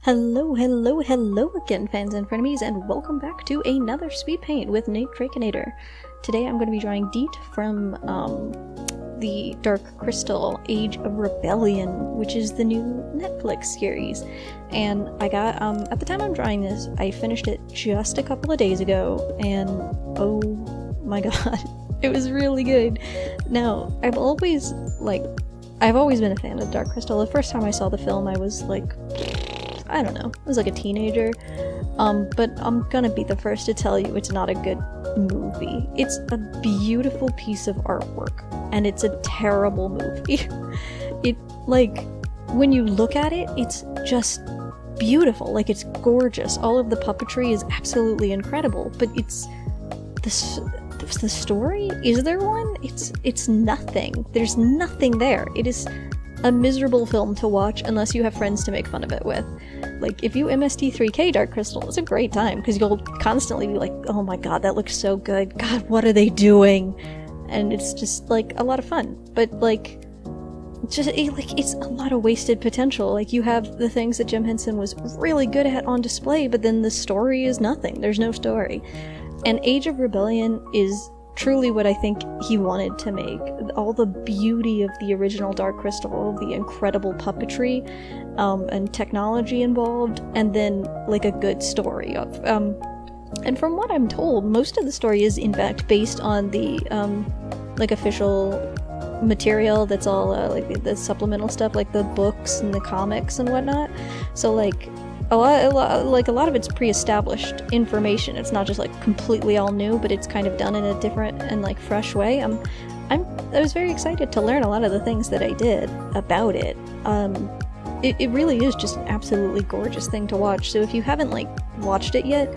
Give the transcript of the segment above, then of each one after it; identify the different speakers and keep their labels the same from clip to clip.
Speaker 1: Hello again, fans and frenemies, and welcome back to another speed paint with Nate Drakinator. Today I'm going to be drawing Deet from the Dark Crystal Age of Rebellion, which is the new Netflix series. And I got, at the time I'm drawing this, I finished it just a couple of days ago, and oh my god, it was really good. Now, I've always been a fan of Dark Crystal. The first time I saw the film, I was like, I don't know, I was like a teenager, but I'm gonna be the first to tell you it's not a good movie. It's a beautiful piece of artwork, and it's a terrible movie. When you look at it, it's just beautiful, like it's gorgeous. All of the puppetry is absolutely incredible, but it's the story? Is there one? It's nothing. There's nothing there. It is a miserable film to watch unless you have friends to make fun of it with. Like, if you MST3K Dark Crystal, it's a great time, because you'll constantly be like, oh my god, that looks so good, god, what are they doing? And it's just, like, a lot of fun. But, like, it's a lot of wasted potential. Like, you have the things that Jim Henson was really good at on display, but then the story is nothing. There's no story. And Age of Rebellion is truly what I think he wanted to make. All the beauty of the original Dark Crystal, all the incredible puppetry and technology involved, and then like a good story of and from what I'm told, most of the story is in fact based on the like official material that's all like the supplemental stuff, like the books and the comics and whatnot. So like a lot of it's pre-established information. It's not just like completely all new, but it's kind of done in a different and like fresh way. I was very excited to learn a lot of the things that I did about it. It really is just an absolutely gorgeous thing to watch. So if you haven't like watched it yet,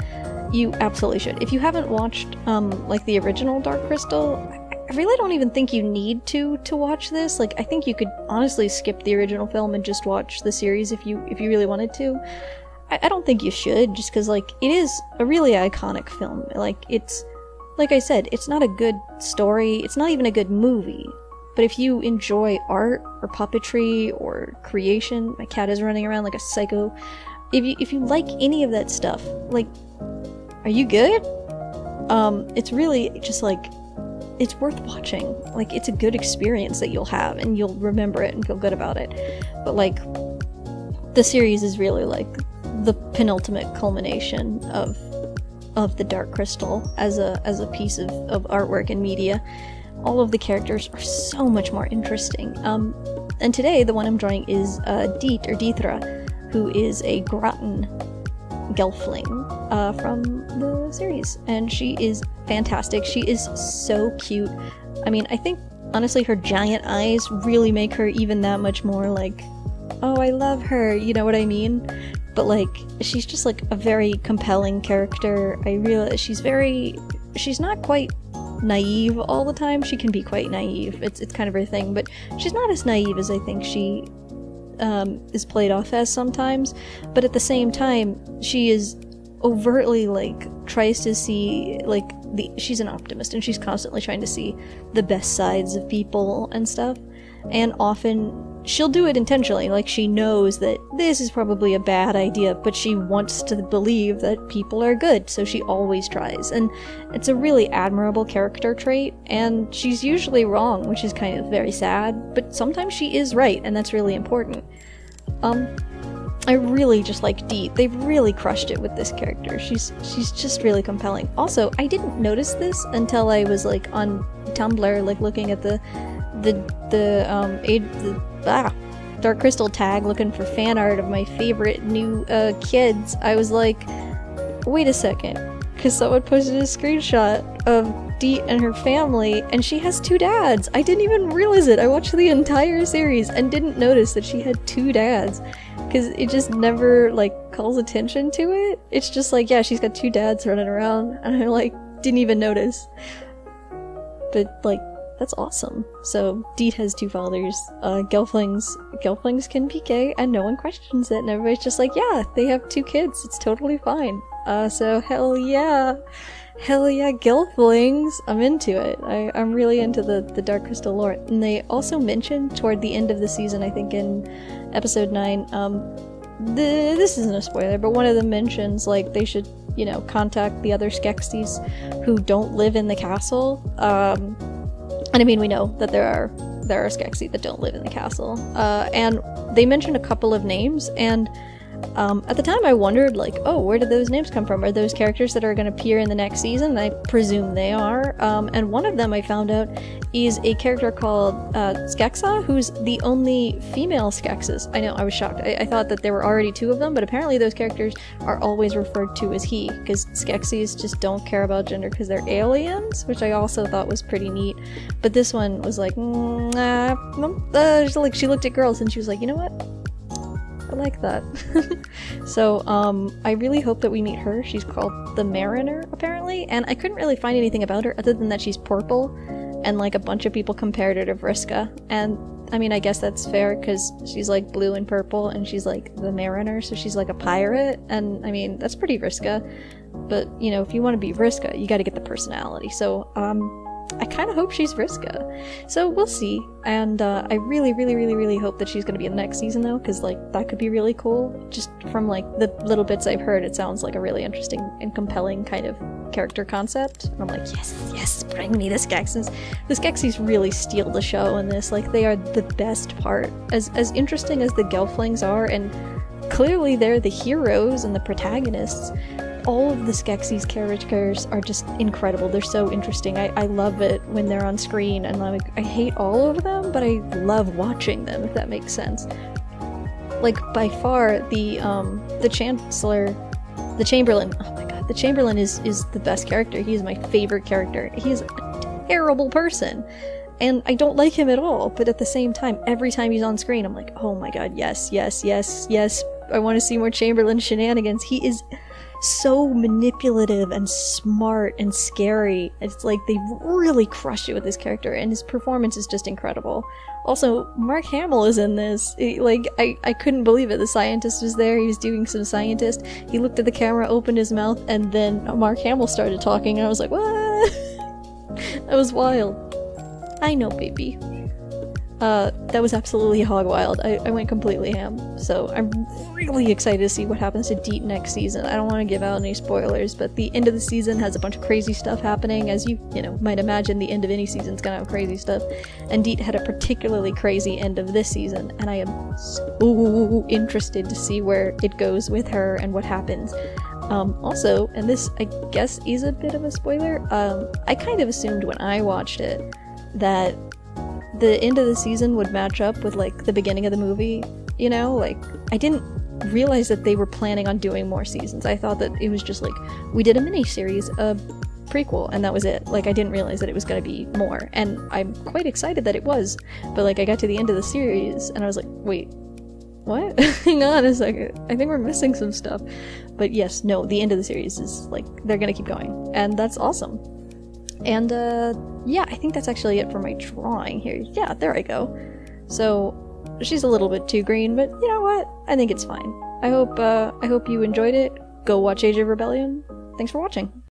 Speaker 1: you absolutely should. If you haven't watched like the original Dark Crystal, I really don't even think you need to watch this. Like, I think you could honestly skip the original film and just watch the series if you really wanted to. I don't think you should, just because, like, it is a really iconic film. Like, it's, like I said, it's not a good story, it's not even a good movie. But if you enjoy art, or puppetry, or creation, my cat is running around like a psycho. If you like any of that stuff, like, are you good? It's really just, like, it's worth watching. Like, it's a good experience that you'll have, and you'll remember it and feel good about it. But, like, the series is really, like, the penultimate culmination of the Dark Crystal as a piece of artwork and media. All of the characters are so much more interesting. And today, the one I'm drawing is Deet, or Deethra, who is a Groton Gelfling from the series. And she is fantastic. She is so cute. I mean, I think, honestly, her giant eyes really make her even that much more, like, oh, I love her, you know what I mean? But, like, she's just, like, a very compelling character. I realize she's not quite naive all the time. She can be quite naive. It's kind of her thing, but she's not as naive as I think she is played off as sometimes. But at the same time, she is overtly, like, tries to see, like, she's an optimist, and she's constantly trying to see the best sides of people and stuff. And often she'll do it intentionally, like she knows that this is probably a bad idea, but she wants to believe that people are good, so she always tries. And it's a really admirable character trait, and she's usually wrong, which is kind of very sad, but sometimes she is right, and that's really important. I really just like Deet. They've really crushed it with this character. She's just really compelling. Also, I didn't notice this until I was like on Tumblr, like looking at the Dark Crystal tag, looking for fan art of my favorite new kids. I was like, wait a second, because someone posted a screenshot of Deet and her family, and she has two dads. I didn't even realize it. I watched the entire series and didn't notice that she had two dads, because it just never, like, calls attention to it. It's just like, yeah, she's got two dads running around, and I, like, didn't even notice. But, like, that's awesome. So, Deet has two fathers. Gelflings can be gay, and no one questions it, and everybody's just like, yeah, they have two kids, it's totally fine. So hell yeah, Gelflings! I'm into it. I'm really into the Dark Crystal lore. And they also mentioned toward the end of the season, I think in episode 9, this isn't a spoiler, but one of them mentions, like, they should, you know, contact the other Skeksis who don't live in the castle. And I mean, we know that there are Skeksis that don't live in the castle. And they mentioned a couple of names, and at the time I wondered, like, oh, where did those names come from? Are those characters that are going to appear in the next season? I presume they are. And one of them I found out is a character called Skeksa, who's the only female Skeksis. I know, I was shocked. I thought that there were already 2 of them, but apparently those characters are always referred to as he, because Skeksis just don't care about gender because they're aliens, which I also thought was pretty neat. But this one was like, like, she looked at girls and she was like, you know what? I like that. So, I really hope that we meet her. She's called the Mariner, apparently, and I couldn't really find anything about her other than that she's purple, and like a bunch of people compared her to Vriska, and I mean, I guess that's fair because she's like blue and purple, and she's like the Mariner, so she's like a pirate, and I mean, that's pretty Vriska, but you know, if you want to be Vriska, you gotta get the personality, so, I kind of hope she's Vriska. So we'll see, and I really, really, really, really hope that she's going to be in the next season, though, because, like, that could be really cool. Just from, like, the little bits I've heard, it sounds like a really interesting and compelling kind of character concept. And I'm like, yes, yes, bring me the Skeksis. The Skeksis really steal the show in this. Like, they are the best part. As interesting as the Gelflings are, and clearly they're the heroes and the protagonists, all of the Skeksis characters are just incredible. They're so interesting. I love it when they're on screen, and like, I hate all of them, but I love watching them, if that makes sense. Like, by far, the Chamberlain, oh my god, the Chamberlain is the best character. He is my favorite character. He's a terrible person, and I don't like him at all, but at the same time, every time he's on screen, I'm like, oh my god, yes, yes, yes, yes, I want to see more Chamberlain shenanigans. He is so manipulative and smart and scary. It's like they really crush it with this character, and his performance is just incredible. Also, Mark Hamill is in this. I couldn't believe it. The scientist was there, he was doing some scientist, he looked at the camera, opened his mouth, and then Mark Hamill started talking, and I was like, what? That was wild. I know, baby. That was absolutely hog wild. I went completely ham. So I'm really excited to see what happens to Deet next season. I don't want to give out any spoilers, but the end of the season has a bunch of crazy stuff happening. As you know, might imagine, the end of any season's gonna have crazy stuff. And Deet had a particularly crazy end of this season, and I am so interested to see where it goes with her and what happens. Also, and this I guess is a bit of a spoiler, I kind of assumed when I watched it that the end of the season would match up with, like, the beginning of the movie, you know? Like, I didn't realize that they were planning on doing more seasons. I thought that it was just, like, we did a mini-series, a prequel, and that was it. Like, I didn't realize that it was gonna be more, and I'm quite excited that it was, but, like, I got to the end of the series, and I was like, wait, what? Hang on a second, I think we're missing some stuff. But yes, no, the end of the series is, like, they're gonna keep going, and that's awesome. And, yeah, I think that's actually it for my drawing here. Yeah, there I go. So, she's a little bit too green, but you know what? I think it's fine. I hope you enjoyed it. Go watch Age of Rebellion. Thanks for watching.